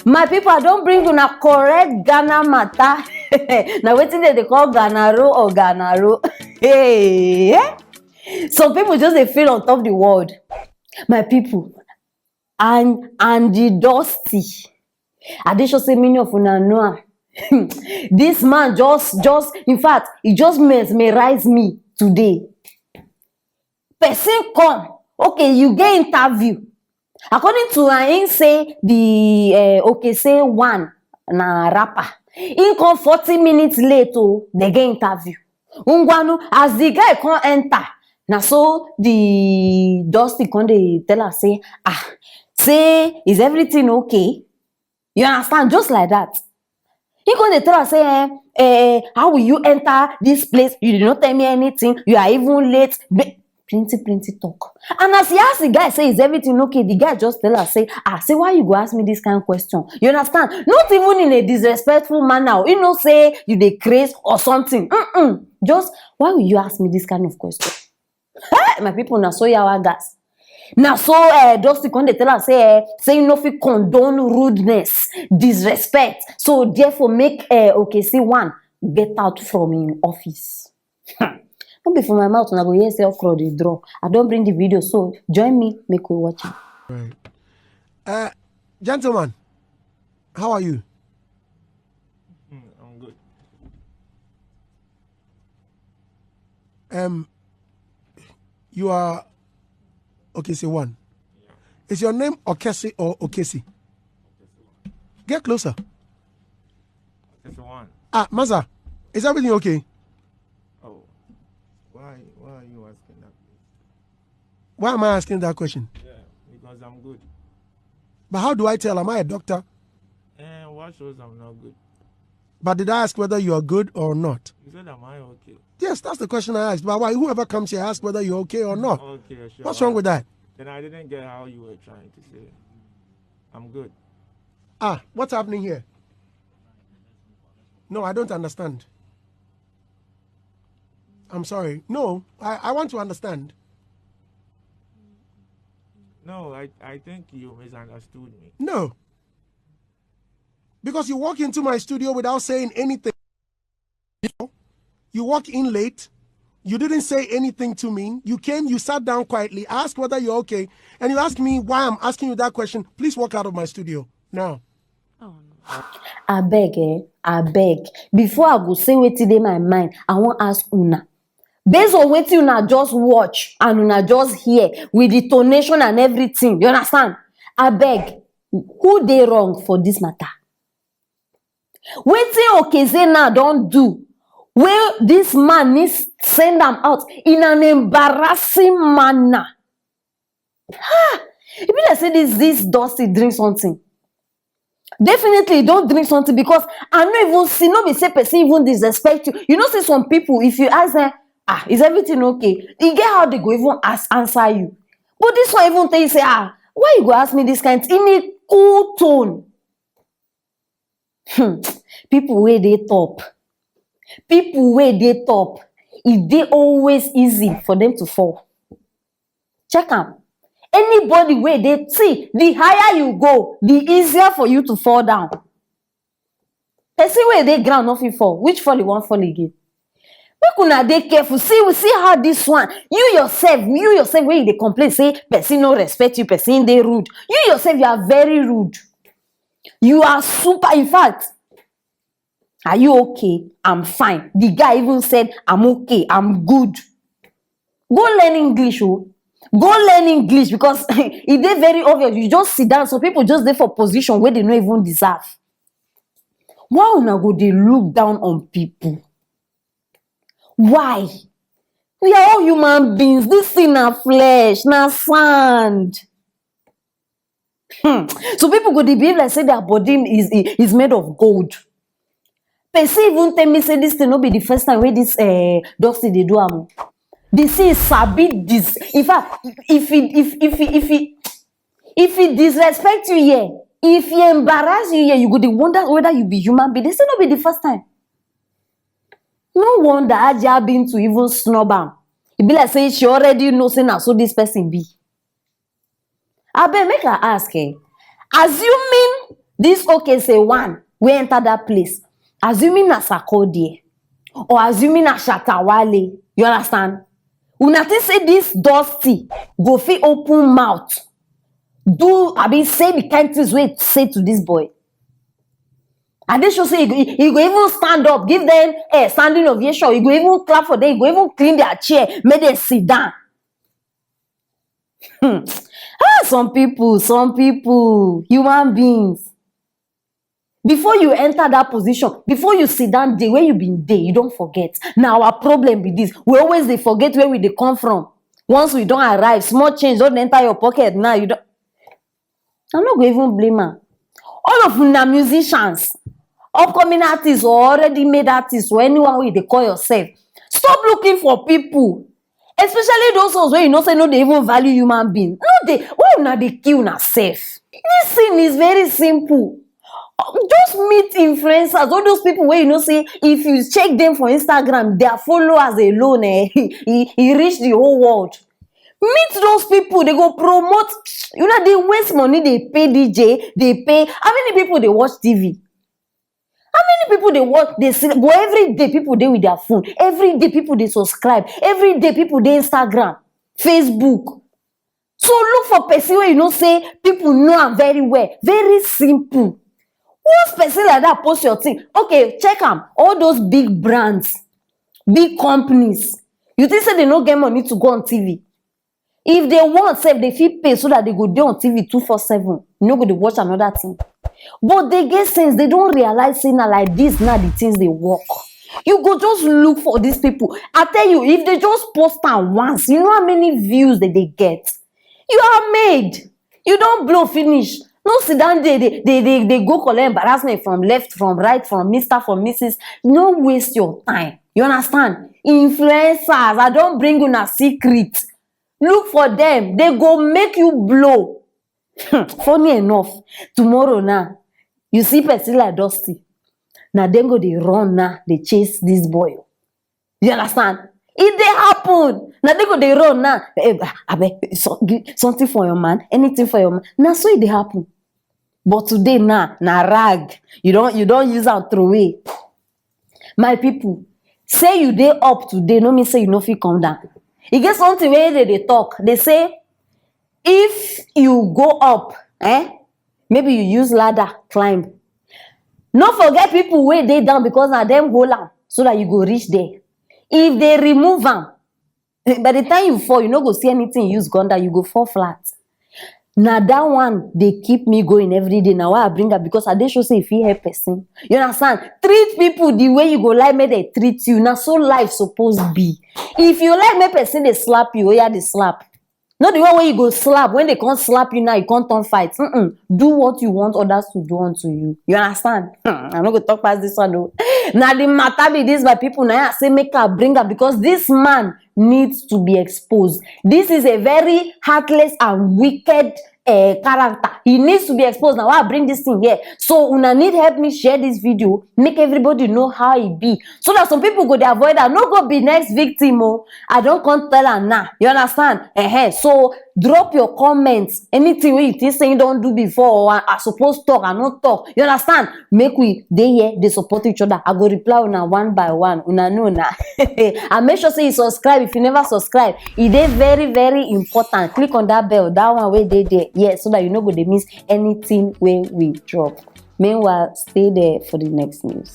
My people, I don't bring you a correct Ghana matter. Now waiting they call Ghanaro or Ghanaro. Hey, some people just they feel on top of the world. My people, and Andy Dosty. I did just say many of una know. This man just in fact, he just mesmerized me today. Person come, okay, you get interview. According to him say the Okese one na rapper. In come 40 minutes late they get interview. Ungwanu as the guy come enter. Now so the Dosty come dey tell her say is everything okay? You understand? Just like that. He come dey tell her say how will you enter this place? You did not tell me anything. You are even late. Plenty talk. And as he ask the guy, say, is everything okay? The guy just tell her, say why you go ask me this kind of question? You understand? Not even in a disrespectful manner. You know, say you dey craze or something. Just, why will you ask me this kind of question? My people, now so yawa gas. Now so Dosty come dey tell her, say you no fit condone rudeness, disrespect. So therefore, make Okese one get out from him office. Don't be for my mouth when I go hear say okra dey draw. I don't bring the video, so join me, make we watch it. Right. Gentlemen, how are you? I'm good. You are Okese one. Yeah. Is your name Okese or Okese? Get closer. Okese one. Maza, is everything okay? Why are you asking that? Why am I asking that question? Yeah, because I'm good. But how do I tell? Am I a doctor? What shows I'm not good? But did I ask whether you are good or not? You said, am I okay? Yes, that's the question I asked. But why? Whoever comes here asks whether you're okay or not. Okay, sure. What's wrong with that? Then I didn't get how you were trying to say. I'm good. What's happening here? No, I don't understand. I'm sorry. No, I want to understand. No, I think you misunderstood me. No. Because you walk into my studio without saying anything. You walk in late. You didn't say anything to me. You came, you sat down quietly, asked whether you're okay, and you asked me why I'm asking you that question. Please walk out of my studio now. Oh, no. I beg. Before I go say wetin dey my mind, I want ask una. Based on wetin una just watch and una just hear with the tonation and everything, you understand? I beg, who dey wrong for this matter? Wetin Okese now don do wey this man needs send am out in an embarrassing manner? E be like say this Dosty drink something. Definitely don't drink something, because I no even see, no be say person even disrespect you. You know, see some people, if you ask them, is everything okay? You get how they go even answer you. But this one even tell you, say, why you go ask me this kind in a cool tone? People where they top. It dey always easy for them to fall. Check am. Anybody where they see, the higher you go, the easier for you to fall down. Person where they ground not fit fall, which fall you won't fall again? Make una dey careful. See how this one, you yourself when you dey complain, say person no respect you, person dey rude. You yourself, you are very rude. You are super. In fact, are you okay? I'm fine. The guy even said, I'm okay, I'm good. Go learn English, oh. Go learn English, because it dey very obvious. You just sit down. Some people just dey for position where they no even deserve. Why una go dey look down on people? Why? We are all human beings. This thing na flesh, na sand. So people go dey behave like say their body is made of gold. Person even tell me say this thing no be the first time wey this Dosty dey do am. They say sabi this. In fact, if he disrespect you here, if he embarrass you here, you go dey wonder whether you be human being. They say no be the first time. No wonder Aja been to even snub am. E be like say she already know say na so this person be. Abeg, make I ask, assuming This Okese one we enter that place, assuming na Sakode or assuming na Shatawale, you understand? Una think say this Dosty go fit open mouth, say the kind things we say to this boy. And they should say he go even stand up, give them a standing ovation. He go even clap for them. He go even clean their chair, make them sit down. Some people, human beings. Before you enter that position, before you sit down there, where you been there, you don't forget. Now our problem with this, we always they forget where we they come from. Once we don't arrive, small change don't enter your pocket. Now you don't. I'm not going to even blame her. All of them are musicians, upcoming artists or already made artists or anyone way they call yourself. Stop looking for people, especially those ones where you know say no they even value human beings. No, why not they kill yourself? This thing is very simple. Just meet influencers, all those people where you know say if you check them for Instagram, their followers alone, he reach the whole world. Meet those people, they go promote. You know, they waste money, they pay DJ, they pay. How many people they watch TV? How many people they watch? They see, but every day people they with their phone. Every day people they subscribe. Every day people they Instagram, Facebook. So look for person where you know say people know am very well. Very simple. Once person like that post your thing, okay, check them. All those big brands, big companies. You think say they no get money to go on TV? If they want, say they feel pay so that they go there on TV 247. You no go to watch another thing. But they get sense. They don't realize saying like this now the things they work. You go just look for these people. I tell you, if they just post am once, you know how many views that they get. You are made. You don't blow finish. No sit down there. They go collect embarrassment from left, from right, from Mr., from Mrs. No waste your time. You understand? Influencers, I don't bring you a secret. Look for them. They go make you blow. Funny enough, tomorrow now, you see person like Dosty. Now then go they run now, they chase this boy. You understand? If they happen, now they go they run now. Something for your man, anything for your man. Now so it they happen. But today now, rag. You don't use and throw away. My people, say you day up today, no mean say you no fit come down. You get something where they talk. They say, if you go up, maybe you use ladder, climb. No forget people where they down because now them hold on so that you go reach there. If they remove them, by the time you fall, you no go see anything use gun that you go fall flat. Now that one, they keep me going every day. Now why I bring her because I dey show say if you help person. You understand? Treat people the way you go like make they treat you. Now so life supposed be. If you like make person they slap you, yeah they slap. Not the one where you go slap. When they can't slap you now, you can't turn fight. Do what you want others to do unto you. You understand? I'm not gonna talk past this one though. Now the matter be this by people now I say make her bring her because this man needs to be exposed. This is a very heartless and wicked character. He needs to be exposed. Now I bring this thing here. So una need help me share this video. Make everybody know how it be. So that some people go they avoid that. No go be next victim. Oh. I don't come tell her now. You understand? So drop your comments. Anything where you think say you don't do before or I supposed talk and not talk. You understand? Make we they here they support each other. I go reply una one by one. Una know now. And make sure say you subscribe if you never subscribe. It is very, very important. Click on that bell. That one where they there. Yes, so that you know go they miss anything where we drop. Meanwhile, stay there for the next news.